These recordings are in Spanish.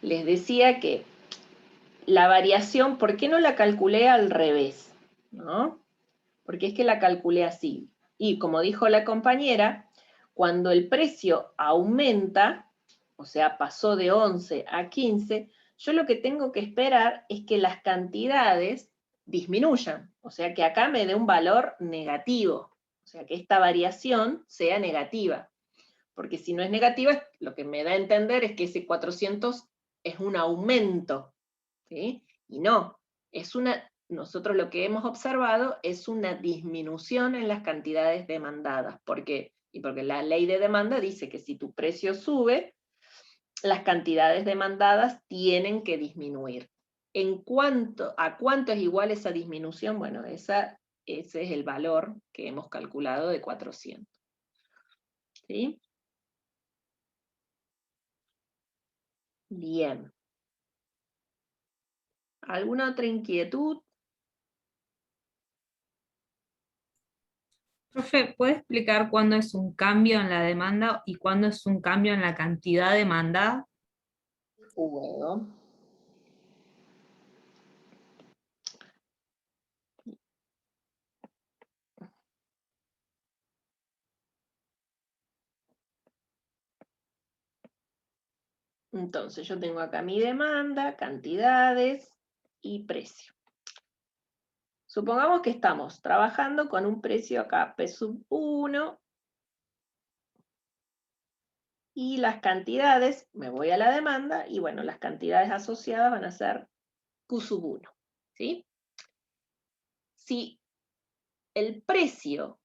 les decía que la variación, ¿por qué no la calculé al revés? ¿No? Porque es que la calculé así. Y como dijo la compañera, cuando el precio aumenta, o sea, pasó de 11 a 15, yo lo que tengo que esperar es que las cantidades disminuyan. O sea, que acá me dé un valor negativo. O sea, que esta variación sea negativa. Porque si no es negativa, lo que me da a entender es que ese 400 es un aumento, ¿sí? Y no, nosotros lo que hemos observado es una disminución en las cantidades demandadas. ¿Por qué? Y porque la ley de demanda dice que si tu precio sube, las cantidades demandadas tienen que disminuir. ¿A cuánto es igual esa disminución? Bueno, ese es el valor que hemos calculado de 400. ¿Sí? Bien. ¿Alguna otra inquietud? Profe, ¿puede explicar cuándo es un cambio en la demanda y cuándo es un cambio en la cantidad demandada? Bueno. Entonces yo tengo acá mi demanda, cantidades y precio. Supongamos que estamos trabajando con un precio acá P sub 1 y las cantidades, me voy a la demanda y bueno, las cantidades asociadas van a ser Q sub 1. ¿Sí? Si el precio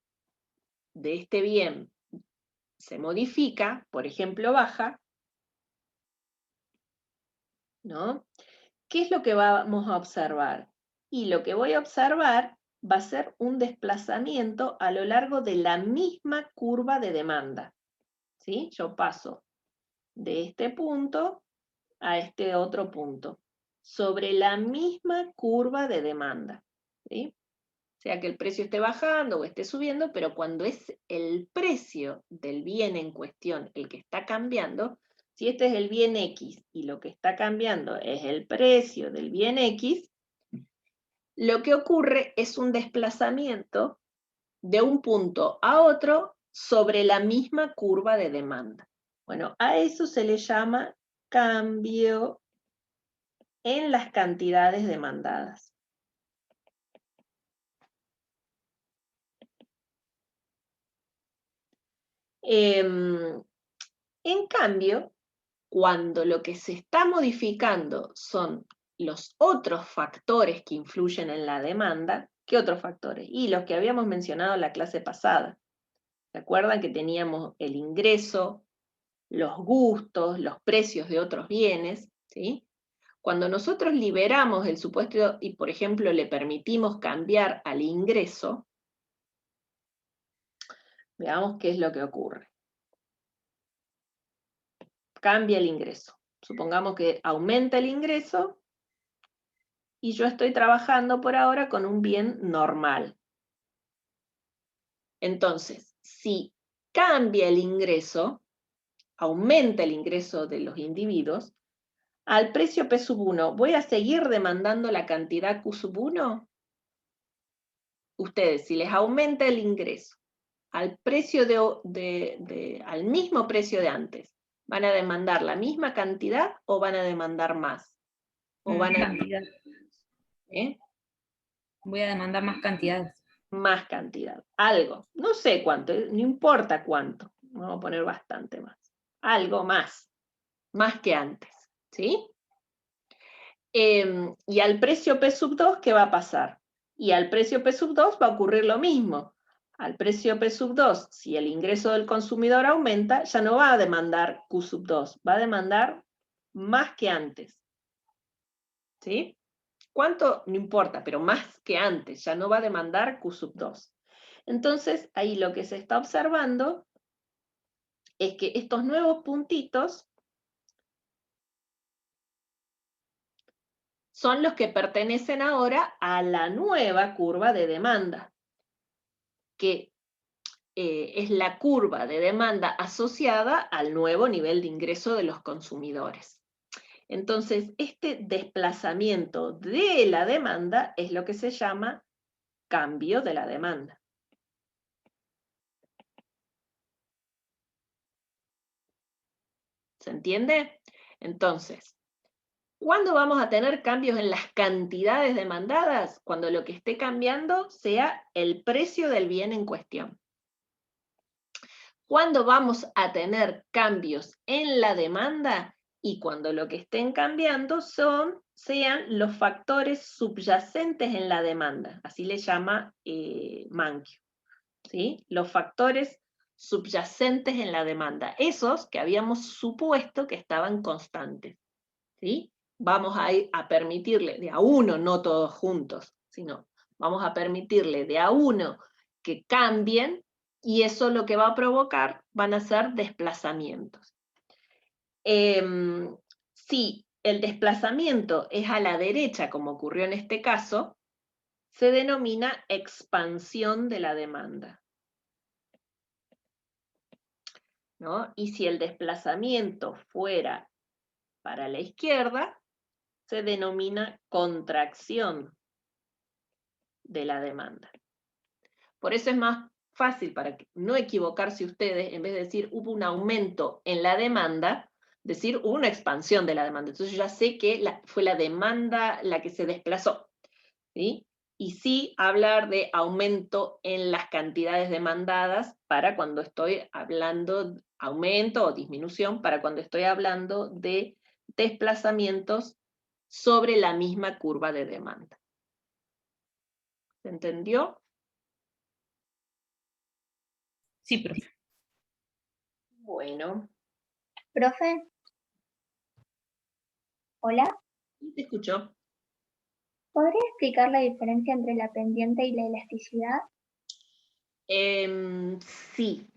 de este bien se modifica, por ejemplo baja, ¿no? ¿Qué es lo que vamos a observar? Y lo que voy a observar va a ser un desplazamiento a lo largo de la misma curva de demanda. ¿Sí? Yo paso de este punto a este otro punto, sobre la misma curva de demanda. ¿Sí? Sea que el precio esté bajando o esté subiendo, pero cuando es el precio del bien en cuestión el que está cambiando, si este es el bien X y lo que está cambiando es el precio del bien X, lo que ocurre es un desplazamiento de un punto a otro sobre la misma curva de demanda. Bueno, a eso se le llama cambio en las cantidades demandadas. En cambio, cuando lo que se está modificando son los otros factores que influyen en la demanda, ¿qué otros factores? Y los que habíamos mencionado en la clase pasada. ¿Se acuerdan que teníamos el ingreso, los gustos, los precios de otros bienes? ¿Sí? Cuando nosotros liberamos el supuesto y, por ejemplo, le permitimos cambiar al ingreso, veamos qué es lo que ocurre. Cambia el ingreso. Supongamos que aumenta el ingreso y yo estoy trabajando por ahora con un bien normal. Entonces, si cambia el ingreso, aumenta el ingreso de los individuos, al precio P sub 1, ¿voy a seguir demandando la cantidad Q sub 1? Ustedes, si les aumenta el ingreso al precio al mismo precio de antes, ¿van a demandar la misma cantidad o van a demandar más? ¿O Más van a, cantidad. ¿eh? Voy a demandar más cantidades. Más cantidad? Algo, no sé cuánto, no importa cuánto, vamos a poner bastante más. Algo más que antes, ¿sí? Y al precio P sub 2, ¿qué va a pasar? Y al precio P sub 2 va a ocurrir lo mismo. Al precio P sub 2, si el ingreso del consumidor aumenta, ya no va a demandar Q sub 2, va a demandar más que antes. ¿Sí? ¿Cuánto? No importa, pero más que antes, ya no va a demandar Q sub 2. Entonces, ahí lo que se está observando es que estos nuevos puntitos son los que pertenecen ahora a la nueva curva de demanda, que es la curva de demanda asociada al nuevo nivel de ingreso de los consumidores. Entonces, este desplazamiento de la demanda es lo que se llama cambio de la demanda. ¿Se entiende? Entonces, ¿cuándo vamos a tener cambios en las cantidades demandadas? Cuando lo que esté cambiando sea el precio del bien en cuestión. ¿Cuándo vamos a tener cambios en la demanda? Y cuando lo que estén cambiando sean los factores subyacentes en la demanda. Así le llama Mankiw, ¿sí? Los factores subyacentes en la demanda. Esos que habíamos supuesto que estaban constantes, ¿sí? Vamos a permitirle de a uno, no todos juntos, sino vamos a permitirle de a uno que cambien, y eso lo que va a provocar van a ser desplazamientos. Si el desplazamiento es a la derecha, como ocurrió en este caso, se denomina expansión de la demanda, ¿no? Y si el desplazamiento fuera para la izquierda, se denomina contracción de la demanda. Por eso es más fácil, para no equivocarse ustedes, en vez de decir hubo un aumento en la demanda, decir hubo una expansión de la demanda. Entonces yo ya sé que fue la demanda la que se desplazó, ¿sí? Y sí hablar de aumento en las cantidades demandadas para cuando estoy hablando, aumento o disminución, para cuando estoy hablando de desplazamientos sobre la misma curva de demanda. ¿Se entendió? Sí, profe. Bueno. Profe, hola, Te escucho. ¿podría explicar la diferencia entre la pendiente y la elasticidad? Sí.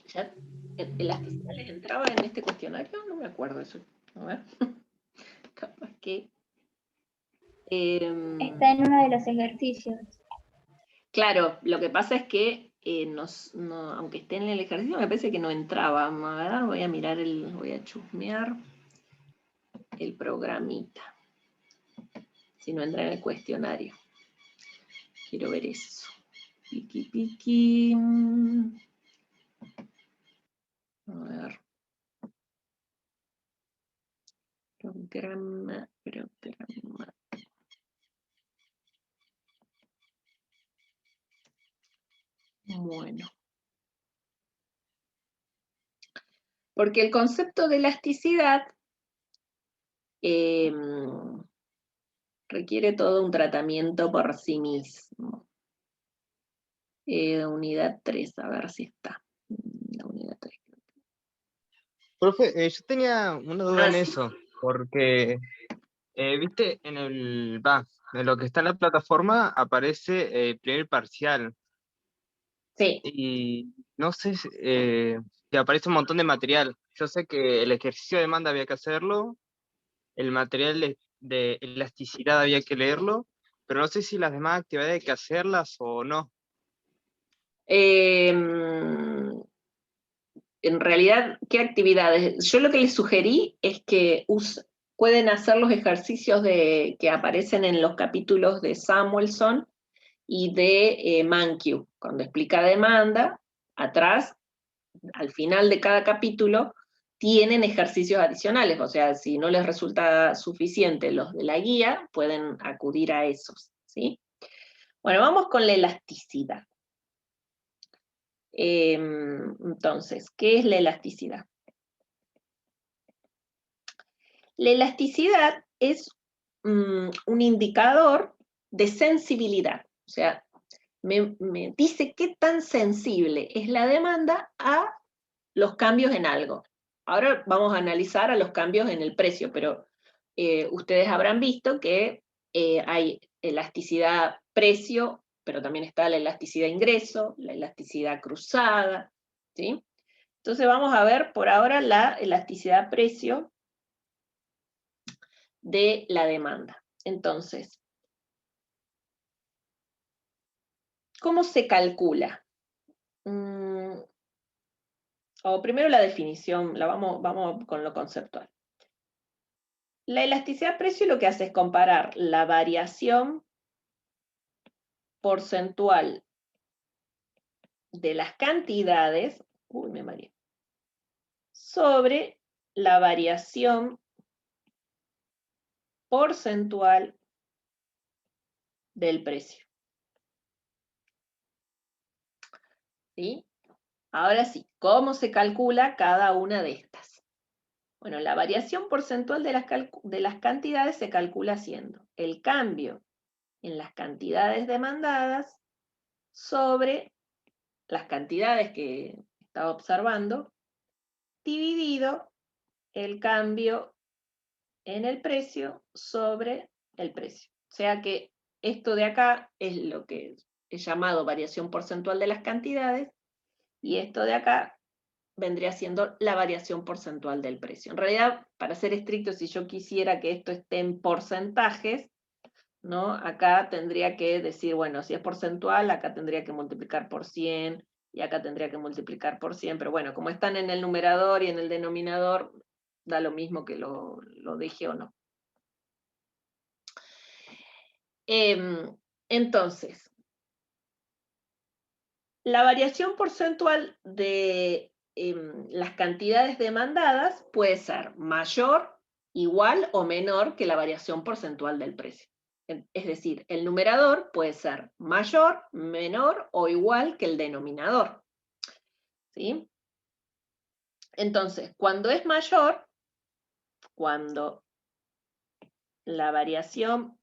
¿Ya elasticidad les entraba en este cuestionario? No me acuerdo eso. A ver. Capaz que. Está en uno de los ejercicios. Claro, lo que pasa es que aunque esté en el ejercicio, me parece que no entraba. A ver, voy a mirar voy a chusmear el programita. Si no entra en el cuestionario. Quiero ver eso. Piqui, piqui. A ver. Programa. Bueno. Porque el concepto de elasticidad requiere todo un tratamiento por sí mismo. Unidad 3, a ver si está. La unidad 3. Profe, yo tenía una duda en Sí. eso, porque, viste, en lo que está en la plataforma aparece primer parcial, Sí. y no sé si aparece un montón de material. Yo sé que el ejercicio de demanda había que hacerlo, el material de elasticidad había que leerlo, pero no sé si las demás actividades hay que hacerlas o no. En realidad, ¿qué actividades? Yo lo que les sugerí es que pueden hacer los ejercicios que aparecen en los capítulos de Samuelson y de Mankiw. Cuando explica demanda, atrás, al final de cada capítulo, tienen ejercicios adicionales. O sea, si no les resulta suficiente los de la guía, pueden acudir a esos, ¿sí? Bueno, vamos con la elasticidad. Entonces, ¿qué es la elasticidad? La elasticidad es un indicador de sensibilidad, o sea, me dice qué tan sensible es la demanda a los cambios en algo. Ahora vamos a analizar a los cambios en el precio, pero ustedes habrán visto que hay elasticidad precio, pero también está la elasticidad ingreso, la elasticidad cruzada, ¿sí? Entonces vamos a ver por ahora la elasticidad precio de la demanda. Entonces, ¿cómo se calcula? O primero la definición, vamos con lo conceptual. La elasticidad precio lo que hace es comparar la variación porcentual de las cantidades, me mareé, sobre la variación porcentual del precio. ¿Sí? Ahora sí, ¿cómo se calcula cada una de estas? Bueno, la variación porcentual de las cantidades se calcula haciendo el cambio en las cantidades demandadas sobre las cantidades que estaba observando, dividido el cambio en el precio sobre el precio. O sea que esto de acá es lo que es llamado variación porcentual de las cantidades, y esto de acá vendría siendo la variación porcentual del precio. En realidad, para ser estricto, si yo quisiera que esto esté en porcentajes, ¿no? Acá tendría que decir, bueno, si es porcentual, acá tendría que multiplicar por 100, y acá tendría que multiplicar por 100, pero bueno, como están en el numerador y en el denominador, da lo mismo que lo deje o no. Entonces, la variación porcentual de las cantidades demandadas puede ser mayor, igual o menor que la variación porcentual del precio. Es decir, el numerador puede ser mayor, menor o igual que el denominador. ¿Sí? Entonces, cuando es mayor, cuando la variación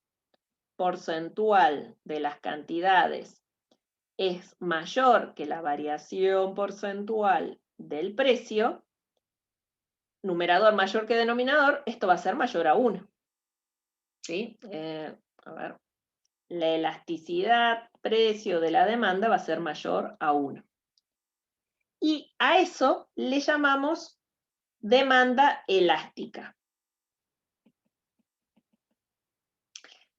porcentual de las cantidades es mayor que la variación porcentual del precio, numerador mayor que denominador, esto va a ser mayor a 1. ¿Sí? A ver, la elasticidad precio de la demanda va a ser mayor a 1. Y a eso le llamamos demanda elástica.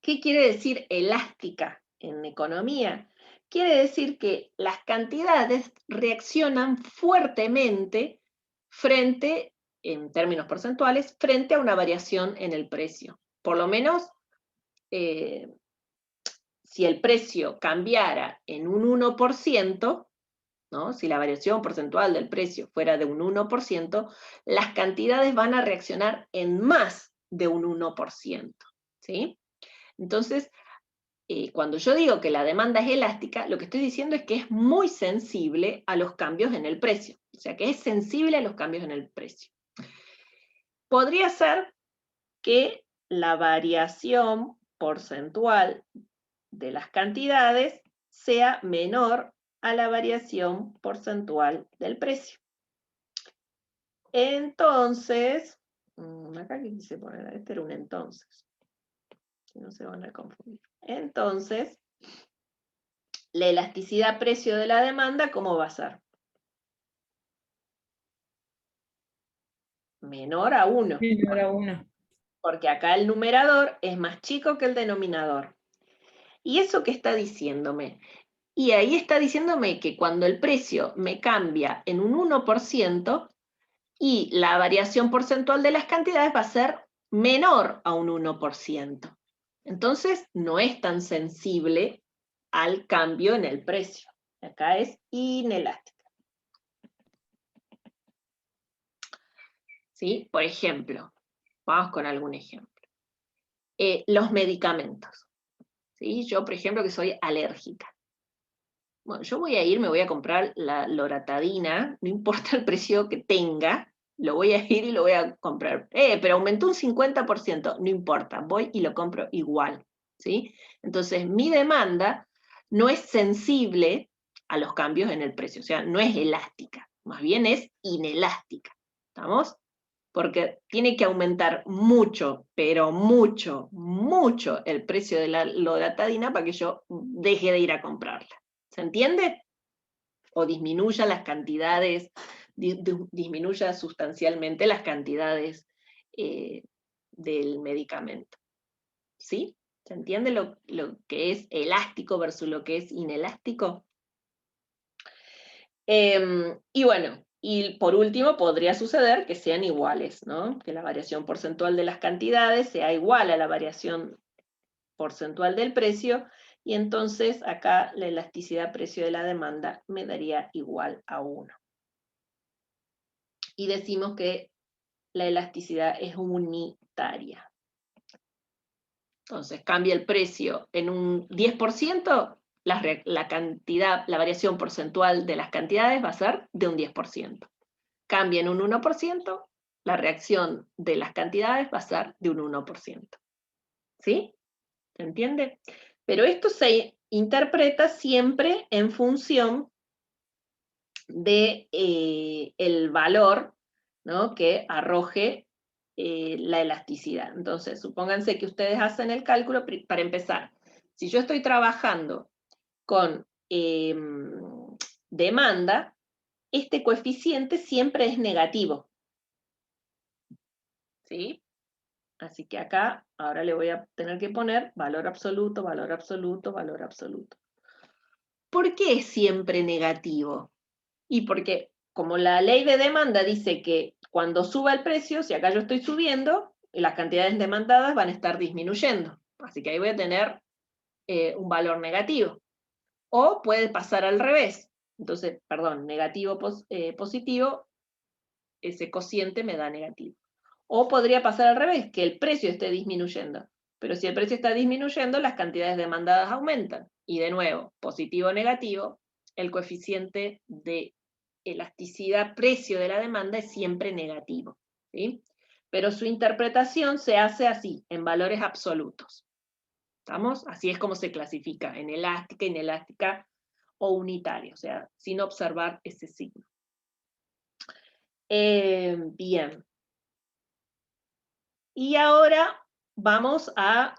¿Qué quiere decir elástica en economía? Quiere decir que las cantidades reaccionan fuertemente frente, en términos porcentuales, frente a una variación en el precio. Por lo menos, si el precio cambiara en un 1%, ¿no? Si la variación porcentual del precio fuera de un 1%, las cantidades van a reaccionar en más de un 1%. ¿Sí? Entonces, cuando yo digo que la demanda es elástica, lo que estoy diciendo es que es muy sensible a los cambios en el precio. O sea, que es sensible a los cambios en el precio. Podría ser que la variación porcentual de las cantidades sea menor a la variación porcentual del precio. Entonces, acá que quise poner, este era un entonces, si no se van a confundir. Entonces, la elasticidad precio de la demanda, ¿cómo va a ser? Menor a 1. Menor a 1. Porque acá el numerador es más chico que el denominador. ¿Y eso qué está diciéndome? Y ahí está diciéndome que cuando el precio me cambia en un 1%, y la variación porcentual de las cantidades va a ser menor a un 1%. Entonces, no es tan sensible al cambio en el precio. Acá es inelástica. ¿Sí? Por ejemplo, vamos con algún ejemplo. Los medicamentos. ¿Sí? Yo, por ejemplo, que soy alérgica. Bueno, yo voy a ir, me voy a comprar la loratadina, no importa el precio que tenga, lo voy a ir y lo voy a comprar. Pero aumentó un 50%, no importa, voy y lo compro igual. ¿Sí? Entonces, mi demanda no es sensible a los cambios en el precio, o sea, no es elástica, más bien es inelástica. ¿Estamos? Porque tiene que aumentar mucho, pero mucho, mucho el precio de la loratadina para que yo deje de ir a comprarla. ¿Se entiende? O disminuya las cantidades, disminuya sustancialmente las cantidades del medicamento. ¿Sí? ¿Se entiende lo que es elástico versus lo que es inelástico? Y bueno, Y por último, podría suceder que sean iguales, ¿no? Que la variación porcentual de las cantidades sea igual a la variación porcentual del precio, y entonces acá la elasticidad precio de la demanda me daría igual a 1. Y decimos que la elasticidad es unitaria. Entonces, cambia el precio en un 10%, la variación porcentual de las cantidades va a ser de un 10%. Cambia en un 1%, la reacción de las cantidades va a ser de un 1%. ¿Sí? ¿Se entiende? Pero esto se interpreta siempre en función de el valor, ¿no?, que arroje la elasticidad. Entonces, supónganse que ustedes hacen el cálculo para empezar. Si yo estoy trabajando con demanda, este coeficiente siempre es negativo. ¿Sí? Así que acá, ahora le voy a tener que poner valor absoluto, valor absoluto, valor absoluto. ¿Por qué es siempre negativo? Y porque, como la ley de demanda dice que cuando suba el precio, si acá yo estoy subiendo, las cantidades demandadas van a estar disminuyendo. Así que ahí voy a tener un valor negativo. O puede pasar al revés. Entonces, perdón, negativo, positivo, ese cociente me da negativo. O podría pasar al revés, que el precio esté disminuyendo. Pero si el precio está disminuyendo, las cantidades demandadas aumentan. Y de nuevo, positivo o negativo, el coeficiente de elasticidad precio de la demanda es siempre negativo. ¿Sí? Pero su interpretación se hace así, en valores absolutos. ¿Estamos? Así es como se clasifica, en elástica, inelástica o unitaria, o sea, sin observar ese signo. Bien. Y ahora vamos a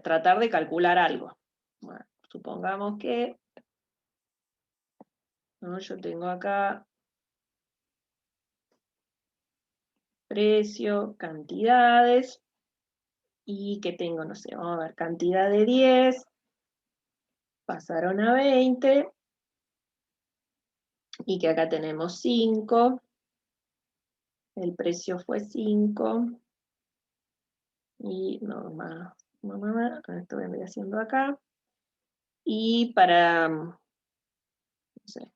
tratar de calcular algo. Bueno, supongamos que, ¿no?, yo tengo acá precio, cantidades, y que tengo, no sé, vamos a ver, cantidad de 10, pasaron a 20, y que acá tenemos 5, el precio fue 5, y no más, esto vendría haciendo acá, y para, no sé,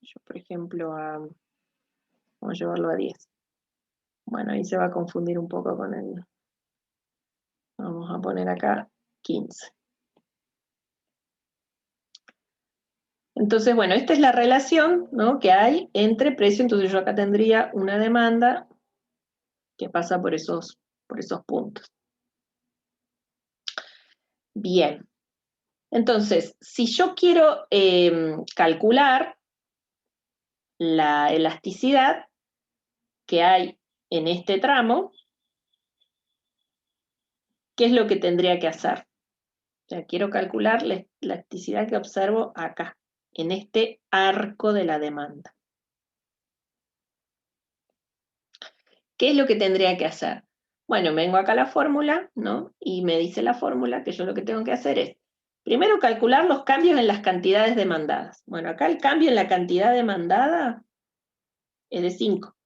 yo por ejemplo, vamos a llevarlo a 10. Bueno, ahí se va a confundir un poco con el, vamos a poner acá 15. Entonces, bueno, esta es la relación, ¿no?, que hay entre precio. Entonces yo acá tendría una demanda que pasa por esos puntos. Bien. Entonces, si yo quiero calcular la elasticidad que hay en este tramo, ¿qué es lo que tendría que hacer? O sea, quiero calcular la elasticidad que observo acá, en este arco de la demanda. ¿Qué es lo que tendría que hacer? Bueno, vengo acá a la fórmula, ¿no? Y me dice la fórmula que yo lo que tengo que hacer es, primero calcular los cambios en las cantidades demandadas. Bueno, acá el cambio en la cantidad demandada es de 5.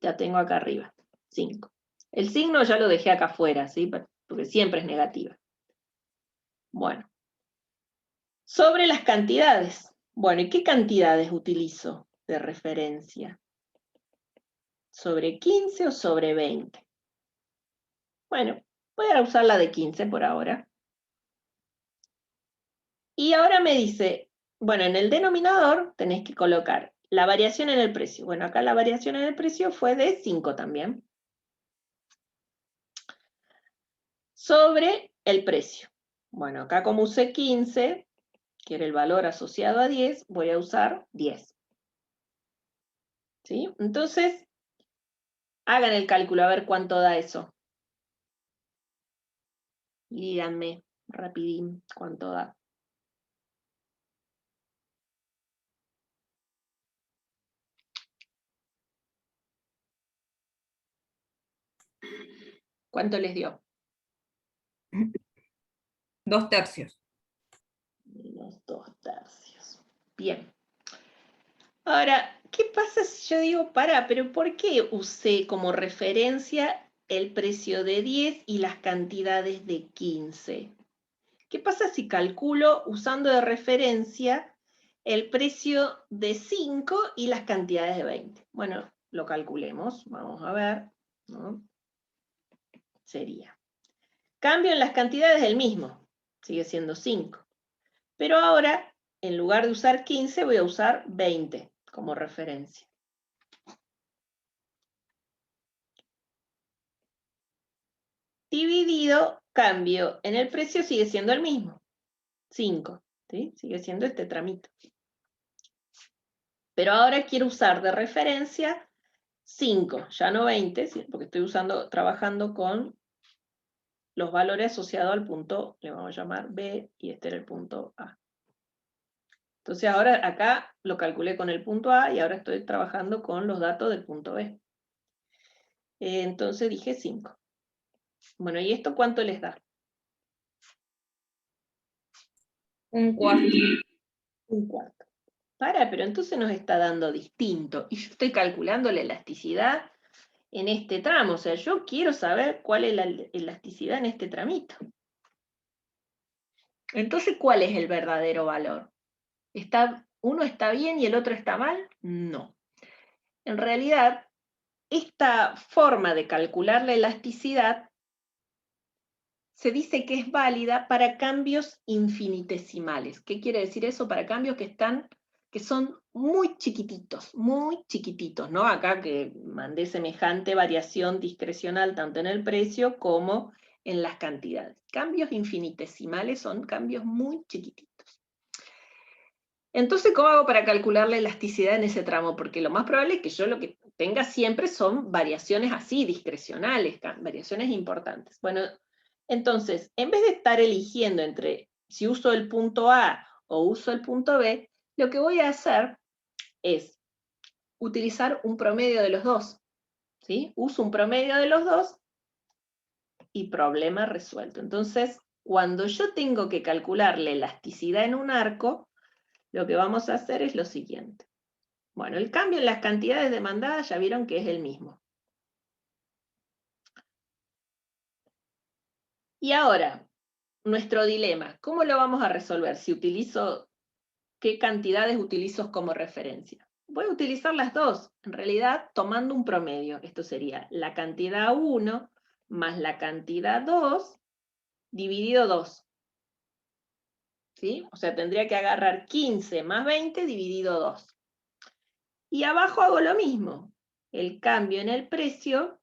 Ya tengo acá arriba, 5. El signo ya lo dejé acá afuera, ¿sí? Porque siempre es negativa. Bueno. Sobre las cantidades. Bueno, ¿y qué cantidades utilizo de referencia? ¿Sobre 15 o sobre 20? Bueno, voy a usar la de 15 por ahora. Y ahora me dice, bueno, en el denominador tenés que colocar la variación en el precio. Bueno, acá la variación en el precio fue de 5 también. Sobre el precio. Bueno, acá como usé 15, que era el valor asociado a 10, voy a usar 10. ¿Sí? Entonces, hagan el cálculo a ver cuánto da eso. Díganme, rapidín, cuánto da. ¿Cuánto les dio? 2/3. Menos 2/3. Bien. Ahora, ¿qué pasa si yo digo, pero ¿por qué usé como referencia el precio de 10 y las cantidades de 15? ¿Qué pasa si calculo usando de referencia el precio de 5 y las cantidades de 20? Bueno, lo calculemos, vamos a ver, ¿no? Sería, cambio en las cantidades del mismo, sigue siendo 5. Pero ahora, en lugar de usar 15, voy a usar 20 como referencia. Dividido, cambio en el precio, sigue siendo el mismo, 5, ¿sí? Sigue siendo este tramito. Pero ahora quiero usar de referencia 5, ya no 20, ¿sí? Porque estoy trabajando con los valores asociados al punto, le vamos a llamar B, y este era el punto A. Entonces ahora acá lo calculé con el punto A y ahora estoy trabajando con los datos del punto B. Entonces dije 5. Bueno, ¿y esto cuánto les da? Un cuarto. Un cuarto. Pero entonces nos está dando distinto. Y yo estoy calculando la elasticidad en este tramo. O sea, yo quiero saber cuál es la elasticidad en este tramito. Entonces, ¿cuál es el verdadero valor? ¿Uno está bien y el otro está mal? No. En realidad, esta forma de calcular la elasticidad se dice que es válida para cambios infinitesimales. ¿Qué quiere decir eso? Para cambios que son muy chiquititos, ¿no? Acá que mandé semejante variación discrecional tanto en el precio como en las cantidades. Cambios infinitesimales son cambios muy chiquititos. Entonces, ¿cómo hago para calcular la elasticidad en ese tramo? Porque lo más probable es que yo lo que tenga siempre son variaciones así, discrecionales, variaciones importantes. Bueno, entonces, en vez de estar eligiendo entre si uso el punto A o uso el punto B, lo que voy a hacer es utilizar un promedio de los dos. ¿Sí? Uso un promedio de los dos y problema resuelto. Entonces, cuando yo tengo que calcular la elasticidad en un arco, lo que vamos a hacer es lo siguiente. Bueno, el cambio en las cantidades demandadas ya vieron que es el mismo. Y ahora, nuestro dilema, ¿cómo lo vamos a resolver? ¿Qué cantidades utilizo como referencia? Voy a utilizar las dos, en realidad tomando un promedio. Esto sería la cantidad 1 más la cantidad 2 dividido 2. ¿Sí? O sea, tendría que agarrar 15 más 20 dividido 2. Y abajo hago lo mismo. El cambio en el precio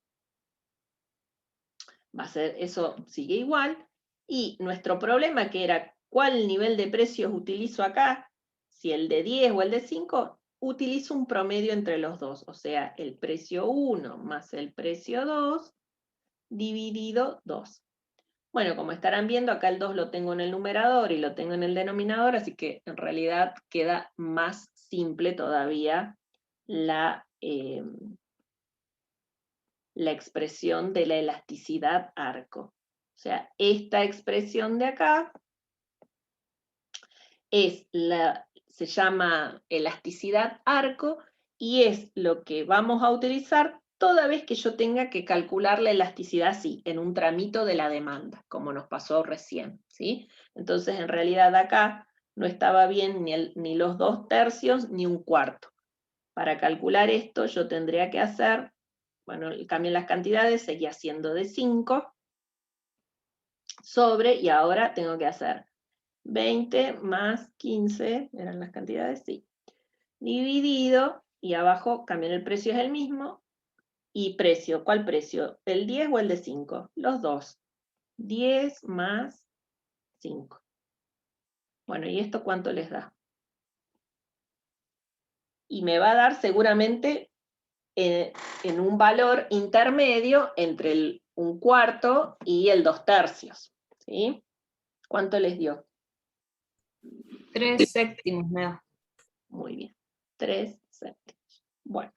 va a ser, eso sigue igual. Y nuestro problema que era cuál nivel de precios utilizo acá, si el de 10 o el de 5, utilizo un promedio entre los dos. O sea, el precio 1 más el precio 2 dividido 2. Bueno, como estarán viendo, acá el 2 lo tengo en el numerador y lo tengo en el denominador, así que en realidad queda más simple todavía la expresión de la elasticidad arco. O sea, esta expresión de acá se llama elasticidad arco y es lo que vamos a utilizar toda vez que yo tenga que calcular la elasticidad así, en un tramito de la demanda, como nos pasó recién, ¿sí? Entonces, en realidad acá no estaba bien ni los 2/3 ni un cuarto. Para calcular esto yo tendría que hacer, bueno, el cambio en las cantidades seguía siendo de 5 sobre, y ahora tengo que hacer 20 más 15, ¿eran las cantidades? Sí. Dividido, y abajo cambiar el precio es el mismo, y precio, ¿cuál precio? ¿El 10 o el de 5? Los dos. 10 más 5. Bueno, ¿y esto cuánto les da? Y me va a dar seguramente en un valor intermedio entre un cuarto y el 2/3. ¿Sí? ¿Cuánto les dio? 3 séptimos me da. Muy bien. 3 séptimos. Bueno.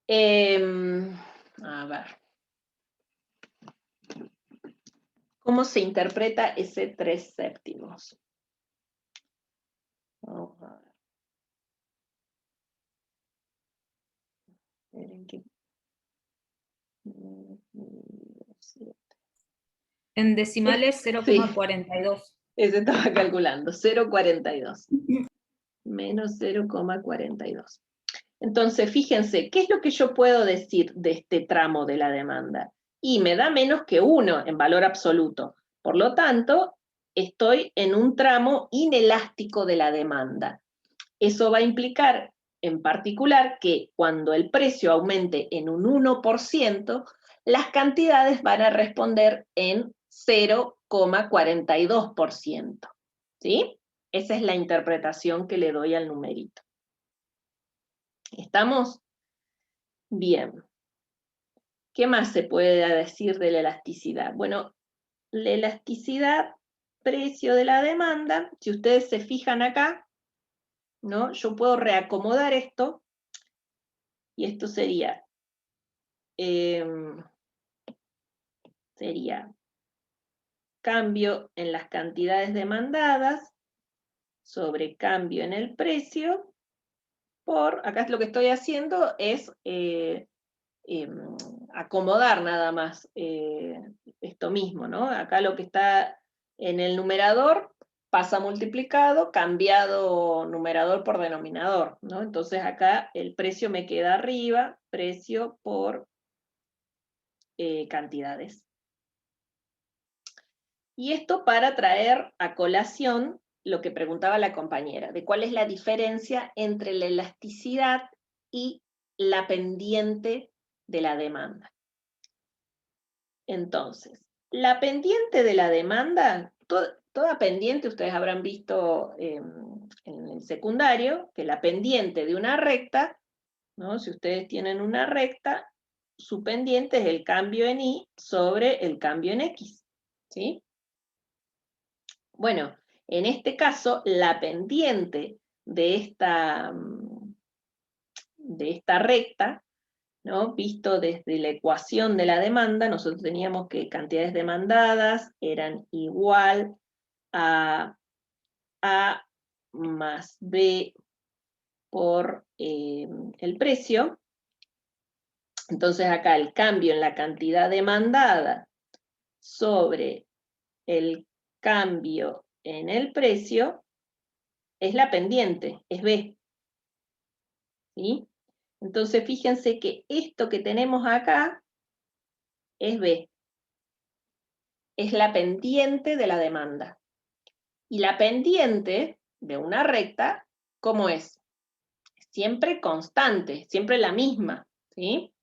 A ver. ¿Cómo se interpreta ese 3 séptimos? Vamos a ver. Miren que- En decimales Sí. 0,42. Ese estaba calculando, 0,42. Menos 0,42. Entonces, fíjense, ¿qué es lo que yo puedo decir de este tramo de la demanda? Y me da menos que 1 en valor absoluto. Por lo tanto, estoy en un tramo inelástico de la demanda. Eso va a implicar, en particular, que cuando el precio aumente en un 1%, las cantidades van a responder en 0,42%. ¿Sí? Esa es la interpretación que le doy al numerito. ¿Estamos? Bien. ¿Qué más se puede decir de la elasticidad? Bueno, la elasticidad, precio de la demanda, si ustedes se fijan acá, ¿no? Yo puedo reacomodar esto, y esto sería cambio en las cantidades demandadas sobre cambio en el precio por, acá es lo que estoy haciendo es acomodar nada más esto mismo, ¿no? Acá lo que está en el numerador pasa multiplicado, cambiado numerador por denominador, ¿no? Entonces acá el precio me queda arriba, precio por cantidades. Y esto para traer a colación lo que preguntaba la compañera, de cuál es la diferencia entre la elasticidad y la pendiente de la demanda. Entonces, la pendiente de la demanda, toda pendiente, ustedes habrán visto en el secundario, que la pendiente de una recta, ¿no? Si ustedes tienen una recta, su pendiente es el cambio en Y sobre el cambio en X, ¿sí? Bueno, en este caso, la pendiente de esta recta, ¿no? Visto desde la ecuación de la demanda, nosotros teníamos que cantidades demandadas eran igual a A más B por el precio. Entonces acá el cambio en la cantidad demandada sobre el cambio en el precio es la pendiente, es B. ¿Sí? Entonces fíjense que esto que tenemos acá es B. Es la pendiente de la demanda. Y la pendiente de una recta, ¿cómo es? Siempre constante, siempre la misma, ¿sí?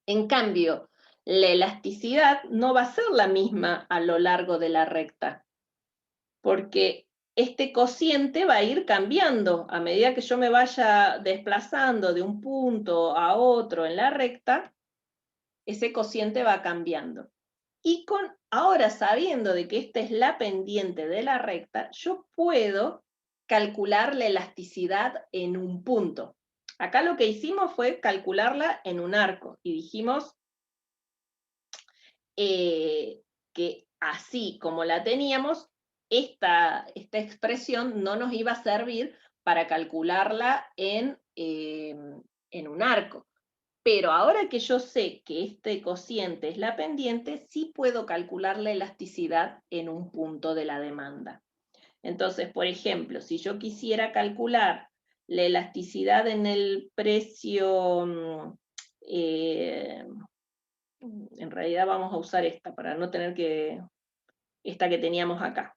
En cambio, la elasticidad no va a ser la misma a lo largo de la recta, porque este cociente va a ir cambiando a medida que yo me vaya desplazando de un punto a otro en la recta, ese cociente va cambiando. Y ahora sabiendo de que esta es la pendiente de la recta, yo puedo calcular la elasticidad en un punto. Acá lo que hicimos fue calcularla en un arco y dijimos que así como la teníamos, esta expresión no nos iba a servir para calcularla en un arco. Pero ahora que yo sé que este cociente es la pendiente, sí puedo calcular la elasticidad en un punto de la demanda. Entonces, por ejemplo, si yo quisiera calcular la elasticidad en el precio, en realidad vamos a usar esta para no tener esta que teníamos acá.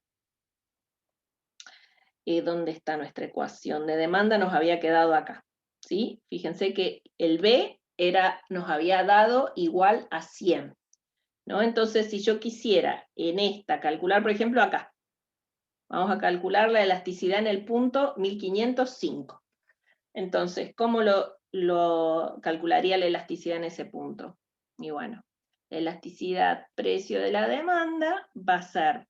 ¿Dónde está nuestra ecuación de demanda? Nos había quedado acá, ¿sí? Fíjense que el B nos había dado igual a 100, ¿no? Entonces, si yo quisiera en esta calcular, por ejemplo, acá, vamos a calcular la elasticidad en el punto 1505. Entonces, ¿cómo lo calcularía la elasticidad en ese punto? Y bueno, la elasticidad precio de la demanda va a ser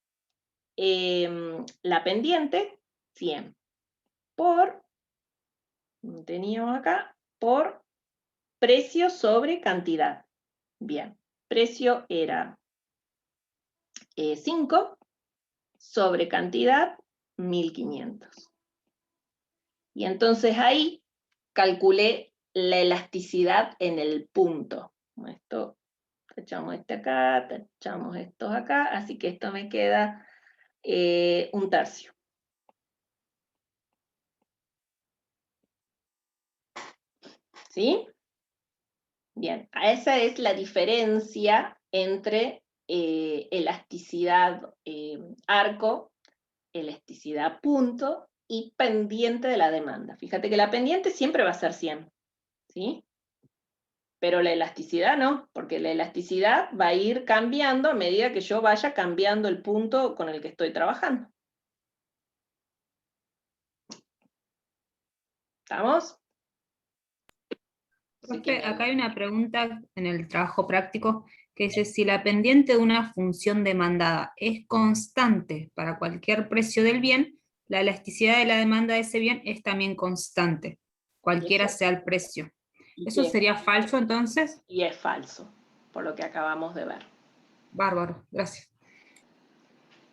la pendiente, 100, por, teníamos acá, por precio sobre cantidad. Bien, precio era 5 sobre cantidad 1500. Y entonces ahí calculé la elasticidad en el punto. Esto, tachamos este acá, tachamos estos acá, así que esto me queda 1/3. ¿Sí? Bien, esa es la diferencia entre elasticidad arco, elasticidad punto y pendiente de la demanda. Fíjate que la pendiente siempre va a ser 100, ¿sí? Pero la elasticidad no, porque la elasticidad va a ir cambiando a medida que yo vaya cambiando el punto con el que estoy trabajando. ¿Estamos? Profe, acá hay una pregunta en el trabajo práctico que dice, si la pendiente de una función demandada es constante para cualquier precio del bien, la elasticidad de la demanda de ese bien es también constante, cualquiera sea el precio. ¿Eso sería falso entonces? Y es falso, por lo que acabamos de ver. Bárbaro, gracias.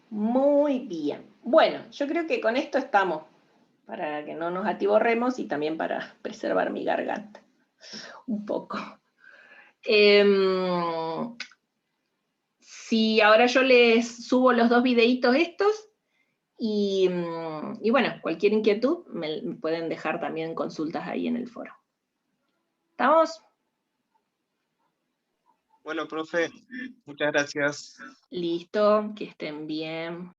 Muy bien. Bueno, yo creo que con esto estamos, para que no nos atiborremos y también para preservar mi garganta un poco. Si ahora yo les subo los 2 videitos estos y bueno, cualquier inquietud me pueden dejar también consultas ahí en el foro. ¿Estamos? Bueno, profe, muchas gracias. Listo, que estén bien.